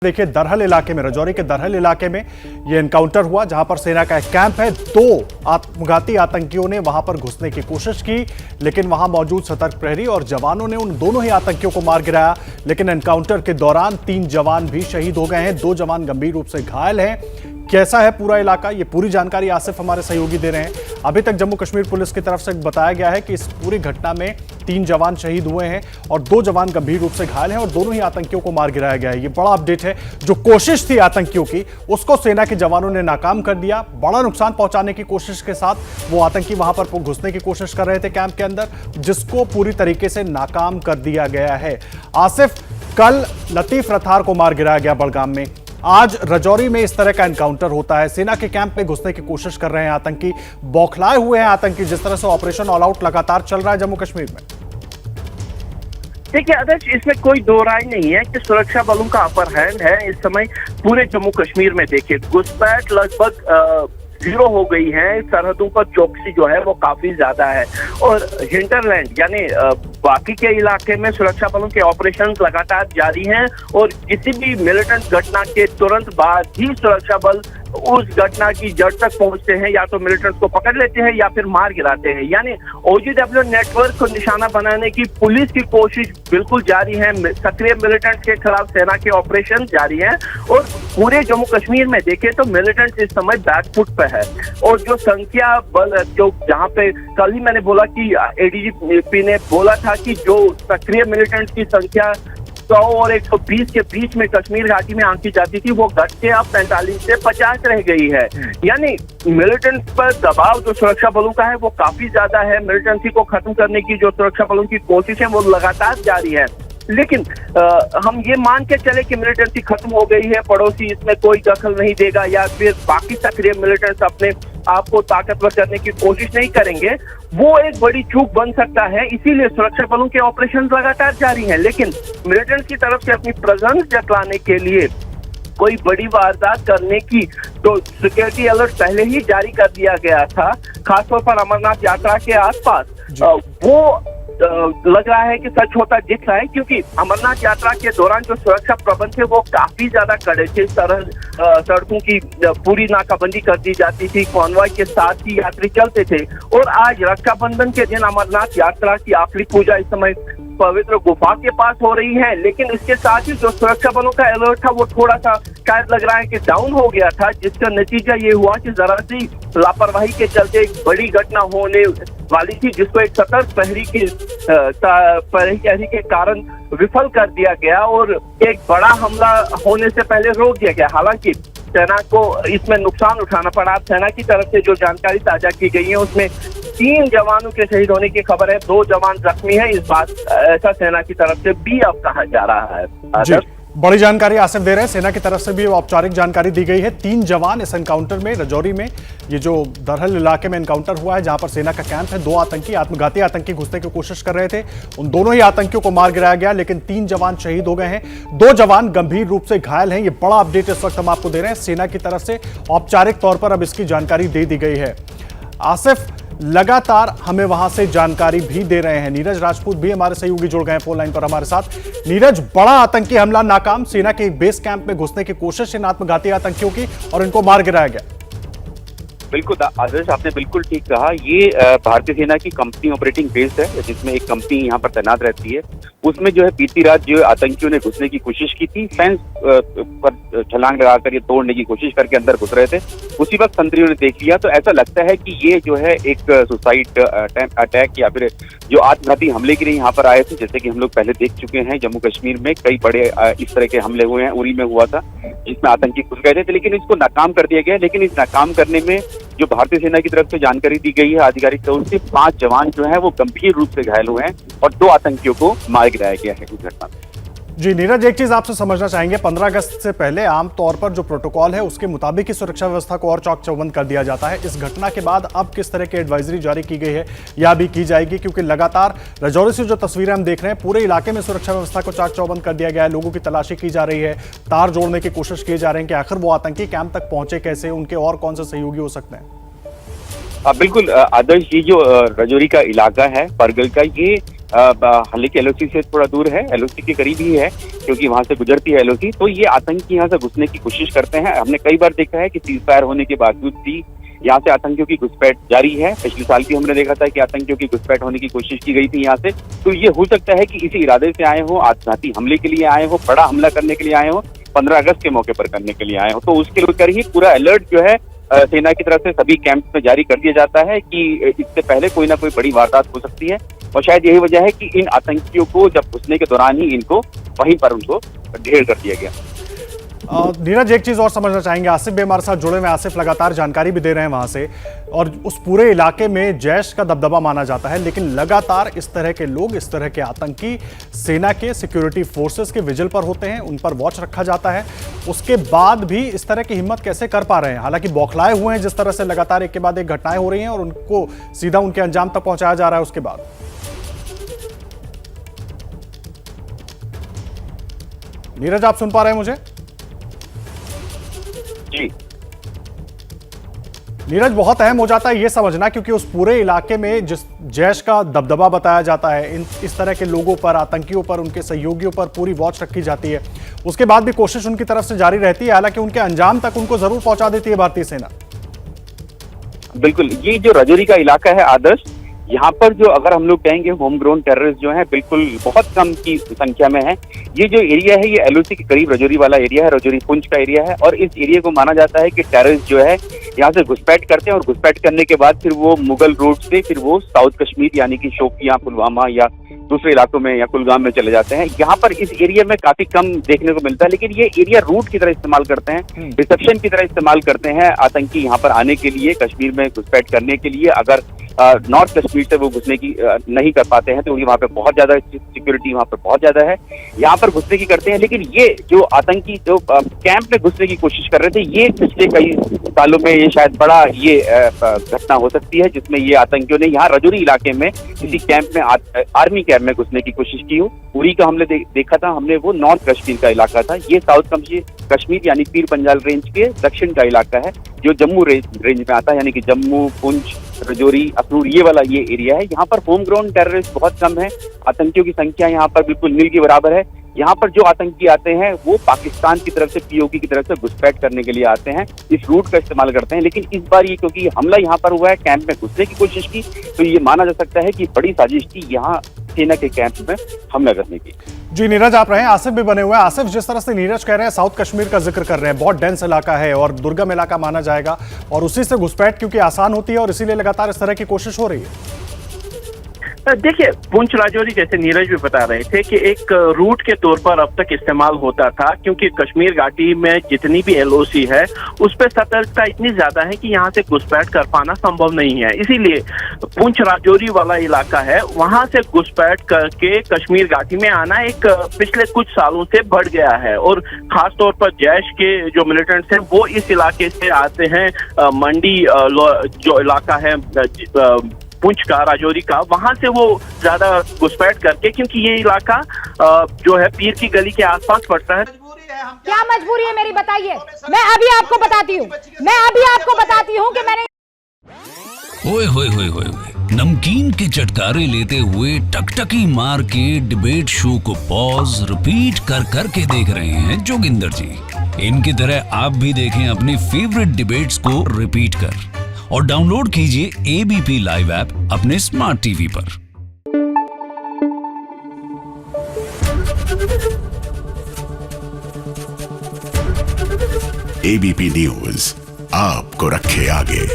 देखिए दरहल इलाके में, रजौरी के दरहल इलाके में यह एनकाउंटर हुआ जहां पर सेना का एक कैंप है। दो आत्मघाती आतंकियों ने वहां पर घुसने की कोशिश की, लेकिन वहां मौजूद सतर्क प्रहरी और जवानों ने उन दोनों ही आतंकियों को मार गिराया। लेकिन एनकाउंटर के दौरान 3 जवान भी शहीद हो गए हैं, 2 जवान गंभीर रूप से घायल हैं। कैसा है पूरा इलाका, ये पूरी जानकारी आसिफ हमारे सहयोगी दे रहे हैं। अभी तक जम्मू कश्मीर पुलिस की तरफ से बताया गया है कि इस पूरी घटना में 3 जवान शहीद हुए हैं और 2 जवान गंभीर रूप से घायल हैं और दोनों ही आतंकियों को मार गिराया गया है। ये बड़ा अपडेट है। जो कोशिश थी आतंकियों की, उसको सेना के जवानों ने नाकाम कर दिया। बड़ा नुकसान पहुंचाने की कोशिश के साथ वो आतंकी वहां पर घुसने की कोशिश कर रहे थे कैंप के अंदर, जिसको पूरी तरीके से नाकाम कर दिया गया है। आसिफ, कल लतीफ रथार को मार गिराया गया बड़गाम में, आज रजौरी में इस तरह का एनकाउंटर होता है। सेना के कैंप में घुसने की कोशिश कर रहे हैं आतंकी, बौखलाए हुए हैं आतंकी। जिस तरह से ऑपरेशन ऑल आउट लगातार चल रहा है जम्मू कश्मीर में। देखिए आदर्श, इसमें कोई दो राय नहीं है कि सुरक्षा बलों का अपर हैंड है इस समय पूरे जम्मू कश्मीर में। देखिए घुसपैठ लगभग 0 हो गई है, सरहदों पर चौकसी जो है वो काफी ज्यादा है और हिंटरलैंड यानी बाकी के इलाके में सुरक्षा बलों के ऑपरेशन लगातार जारी हैं और किसी भी मिलिटेंट घटना के तुरंत बाद ही सुरक्षा बल उस घटना की जड़ तक पहुंचते हैं, या तो मिलिटेंट्स को पकड़ लेते हैं या फिर मार गिराते हैं। यानी OGW नेटवर्क को निशाना बनाने की पुलिस की कोशिश बिल्कुल जारी है। सक्रिय मिलिटेंट्स के खिलाफ सेना के ऑपरेशन जारी हैं और पूरे जम्मू कश्मीर में देखें तो मिलिटेंट्स इस समय बैकफुट पे है। और जो संख्या बल जो जहां पे कल ही मैंने बोला कि ADGP ने बोला था कि जो सक्रिय मिलिटेंट्स की संख्या 100 और 120 के बीच में कश्मीर घाटी में आंकी जाती थी, वो घट के अब 45 से 50 रह गई है। यानी मिलिटेंट्स पर दबाव जो सुरक्षा बलों का है वो काफी ज्यादा है। मिलिटेंसी को खत्म करने की जो सुरक्षा बलों की कोशिश है वो लगातार जारी है। लेकिन हम ये मान के चले कि मिलिटेंसी खत्म हो गई है, पड़ोसी इसमें कोई दखल नहीं देगा या फिर बाकी सक्रिय मिलिटेंट्स अपने आपको ताकतवर करने की कोशिश नहीं करेंगे, वो एक बड़ी चूक बन सकता है। इसीलिए सुरक्षा बलों के ऑपरेशन लगातार जारी हैं। लेकिन मिलिटेंट्स की तरफ से अपनी प्रेजेंस जताने के लिए कोई बड़ी वारदात करने की तो सिक्योरिटी अलर्ट पहले ही जारी कर दिया गया था, खासतौर पर अमरनाथ यात्रा के आसपास। वो लग रहा है कि सच होता दिख रहा है, क्योंकि अमरनाथ यात्रा के दौरान जो सुरक्षा प्रबंध थे वो काफी ज्यादा कड़े थे। सड़कों की पूरी नाकाबंदी कर दी जाती थी, कॉन्वॉय के साथ ही यात्री चलते थे। और आज रक्षाबंधन के दिन अमरनाथ यात्रा की आखिरी पूजा इस समय पवित्र गुफा के पास हो रही है। लेकिन इसके साथ ही जो सुरक्षा बलों का अलर्ट था वो थोड़ा सा शायद लग रहा है कि डाउन हो गया था, जिसका नतीजा ये हुआ कि जरा सी लापरवाही के चलते एक बड़ी घटना होने वाली थी, जिसको एक सतर्क प्रहरी के कारण विफल कर दिया गया और एक बड़ा हमला होने से पहले रोक दिया गया। हालांकि सेना को इसमें नुकसान उठाना पड़ा। सेना की तरफ से जो जानकारी साझा की गई है उसमें 3 जवानों के शहीद होने की खबर है, 2 जवान जख्मी है। इस बात ऐसा सेना की तरफ से भी अब कहा जा रहा है। बड़ी जानकारी आसिफ दे रहे हैं। सेना की तरफ से भी औपचारिक जानकारी दी गई है। 3 जवान इस एनकाउंटर में, रजौरी में, ये जो दरहल इलाके में एनकाउंटर हुआ है जहां पर सेना का कैंप है, 2 आतंकी, आत्मघाती आतंकी घुसने की कोशिश कर रहे थे। उन दोनों ही आतंकियों को मार गिराया गया, लेकिन 3 जवान शहीद हो गए हैं, 2 जवान गंभीर रूप से घायल हैं। ये बड़ा अपडेट इस वक्त हम आपको दे रहे हैं। सेना की तरफ से औपचारिक तौर पर अब इसकी जानकारी दे दी गई है। आसिफ, लगातार हमें वहां से जानकारी भी दे रहे हैं नीरज राजपूत भी हमारे सहयोगी जुड़ गए हैं फोन लाइन पर हमारे साथ। नीरज, बड़ा आतंकी हमला नाकाम, सेना के बेस कैंप में घुसने की कोशिश इन आत्मघाती आतंकियों की और इनको मार गिराया गया। बिल्कुल आदर्श, आपने बिल्कुल ठीक कहा। ये भारतीय सेना की कंपनी ऑपरेटिंग बेस है, जिसमें एक कंपनी यहाँ पर तैनात रहती है। उसमें जो है बीती रात जो आतंकियों ने घुसने की कोशिश की थी, फेंस पर छलांग लगाकर ये तोड़ने की कोशिश करके अंदर घुस रहे थे। उसी वक्त संतरियों ने देख लिया, तो ऐसा लगता है कि ये जो है एक सुसाइड अटैक या फिर जो आत्मघाती हमले के लिए यहाँ पर आए थे। जैसे कि हम लोग पहले देख चुके हैं, जम्मू कश्मीर में कई बड़े इस तरह के हमले हुए हैं। उरी में हुआ था जिसमें आतंकी घुस गए थे, लेकिन इसको नाकाम कर दिया गया। लेकिन इस नाकाम करने में जो भारतीय सेना की तरफ से जानकारी दी गई है आधिकारिक तौर से, 5 जवान जो है वो गंभीर रूप से घायल हुए हैं और 2 आतंकियों को मार गिराया गया है इस घटना में। जी नीरज, एक चीज आपसे समझना चाहेंगे, 15 अगस्त से पहले आमतौर पर जो प्रोटोकॉल है उसके मुताबिक ही सुरक्षा व्यवस्था को और चौक चौबंद कर दिया जाता है। इस घटना के बाद अब किस तरह की एडवाइजरी जारी की गई है या भी की जाएगी? क्योंकि लगातार रजौरी से जो तस्वीरें हम देख रहे हैं, पूरे इलाके में सुरक्षा व्यवस्था को चाक चौबंद कर दिया गया है, लोगों की तलाशी की जा रही है, तार जोड़ने की कोशिश की जा रही है कि आखिर वो आतंकी कैंप तक पहुंचे कैसे, उनके और कौन से सहयोगी हो सकते हैं। बिल्कुल आदर्श, ये जो रजौरी का इलाका है, परगल का, ये हालांकि एलओसी से थोड़ा दूर है, एलओसी के करीब ही है क्योंकि वहां से गुजरती है एलओसी। तो ये आतंकी यहाँ से घुसने की कोशिश करते हैं। हमने कई बार देखा है कि सीज फायर होने के बावजूद भी यहाँ से आतंकियों की घुसपैठ जारी है। पिछले साल भी हमने देखा था कि आतंकियों की घुसपैठ होने की कोशिश की गई थी यहाँ से। तो ये हो सकता है कि इसी इरादे से आए हो, आत्मघाती हमले के लिए आए हो, बड़ा हमला करने के लिए आए हो, 15 अगस्त के मौके पर करने के लिए आए हो। तो उसके लेकर ही पूरा अलर्ट जो है सेना की तरफ से सभी कैंप में जारी कर दिया जाता है कि इससे पहले कोई ना कोई बड़ी वारदात हो सकती है। और शायद यही वजह है कि इन आतंकियों को जब घुसने के दौरान ही इनको वहीं पर उनको ढेर कर दिया गया। नीरज, एक चीज और समझना चाहेंगे, आसिफ भी हमारे साथ जुड़े हुए। आसिफ लगातार जानकारी भी दे रहे हैं वहां से, और उस पूरे इलाके में जैश का दबदबा माना जाता है, लेकिन लगातार इस तरह के लोग, इस तरह के आतंकी सेना के सिक्योरिटी फोर्सेस के विजिल पर होते हैं, उन पर वॉच रखा जाता है। उसके बाद भी इस तरह की हिम्मत कैसे कर पा रहे हैं? हालांकि बौखलाए हुए हैं जिस तरह से लगातार एक के बाद एक घटनाएं हो रही हैं और उनको सीधा उनके अंजाम तक पहुंचाया जा रहा है। उसके बाद नीरज, आप सुन पा रहे हैं मुझे? जी नीरज, बहुत अहम हो जाता है ये समझना, क्योंकि उस पूरे इलाके में जिस जैश का दबदबा बताया जाता है, इस तरह के लोगों पर, आतंकियों पर, उनके सहयोगियों पर पूरी वॉच रखी जाती है। उसके बाद भी कोशिश उनकी तरफ से जारी रहती है, हालांकि उनके अंजाम तक उनको जरूर पहुंचा देती है भारतीय सेना। बिल्कुल, ये जो राजौरी का इलाका है आदर्श, यहाँ पर जो अगर हम लोग कहेंगे होम ग्रोन टेररिस्ट जो है बिल्कुल बहुत कम की संख्या में है। ये जो एरिया है ये एलओसी के करीब राजौरी वाला एरिया है, राजौरी पुंछ का एरिया है। और इस एरिया को माना जाता है कि टेररिस्ट जो है यहाँ से घुसपैठ करते हैं और घुसपैठ करने के बाद फिर वो मुगल रोड से फिर वो साउथ कश्मीर यानी कि शोपियां, पुलवामा या दूसरे इलाकों में या कुलगाम में चले जाते हैं। यहाँ पर इस एरिया में काफी कम देखने को मिलता है, लेकिन ये एरिया रूट की तरह इस्तेमाल करते हैं, रिसेप्शन की तरह इस्तेमाल करते हैं आतंकी यहाँ पर आने के लिए, कश्मीर में घुसपैठ करने के लिए। अगर नॉर्थ कश्मीर से वो घुसने की नहीं कर पाते हैं तो वहाँ पे बहुत ज्यादा सिक्योरिटी वहाँ पर बहुत ज्यादा है, यहाँ पर घुसने की करते हैं। लेकिन ये जो आतंकी जो कैंप में घुसने की कोशिश कर रहे थे, ये पिछले कई सालों में ये शायद बड़ा ये घटना हो सकती है जिसमें ये आतंकियों ने यहाँ राजौरी इलाके में किसी कैंप में आर्मी कैंप में घुसने की कोशिश की हो। उरी का हमने देखा था, हमने वो नॉर्थ कश्मीर का इलाका था, ये साउथ कश्मीर यानी पीर पंजाल रेंज के दक्षिण का इलाका है जो जम्मू रेंज में आता है, यानी कि जम्मू, पुंछ, राजौरी, अखनूर ये वाला ये एरिया है। यहाँ पर होम ग्राउंड टेररिस्ट बहुत कम है, आतंकियों की संख्या यहाँ पर बिल्कुल नील के बराबर है। यहाँ पर जो आतंकी आते हैं वो पाकिस्तान की तरफ से, पीओके की तरफ से घुसपैठ करने के लिए आते हैं, इस रूट का इस्तेमाल करते हैं। लेकिन इस बार ये क्योंकि हमला यहाँ पर हुआ है, कैंप में घुसने की कोशिश की, तो ये माना जा सकता है कि बड़ी साजिश थी यहाँ सेना के कैंप में हमला करने की। जी नीरज, आप रहे हैं, आसिफ भी बने हुए हैं। आसिफ, जिस तरह से नीरज कह रहे हैं, साउथ कश्मीर का जिक्र कर रहे हैं, बहुत डेंस इलाका है और दुर्गम इलाका माना जाएगा, और उसी से घुसपैठ क्योंकि आसान होती है और इसीलिए लगातार इस तरह की कोशिश हो रही है। देखिए, पुंछ राजौरी जैसे नीरज भी बता रहे थे कि एक रूट के तौर पर अब तक इस्तेमाल होता था, क्योंकि कश्मीर घाटी में जितनी भी एलओसी है उस पर सतर्कता इतनी ज्यादा है कि यहाँ से घुसपैठ कर पाना संभव नहीं है। इसीलिए पुंछ राजौरी वाला इलाका है, वहां से घुसपैठ करके कश्मीर घाटी में आना एक पिछले कुछ सालों से बढ़ गया है। और खासतौर पर जैश के जो मिलिटेंट्स हैं वो इस इलाके से आते हैं। मंडी जो इलाका है पुंछ का, राजौरी का, वहां से वो ज्यादा घुसपैठ करके, क्योंकि ये इलाका जो है पीर की गली के आसपास पड़ता है। क्या मजबूरी है मेरी, बताइए। मैं अभी आपको बताती हूँ कि मैंने ओए होए होए होए नमकीन के चटकारे लेते हुए टकटकी मार के डिबेट शो को पॉज रिपीट कर करके देख रहे हैं जोगिंदर जी। इनकी तरह आप भी देखें अपनी फेवरेट डिबेट्स को रिपीट कर, और डाउनलोड कीजिए एबीपी लाइव ऐप अपने स्मार्ट टीवी पर। एबीपी न्यूज आपको रखे आगे।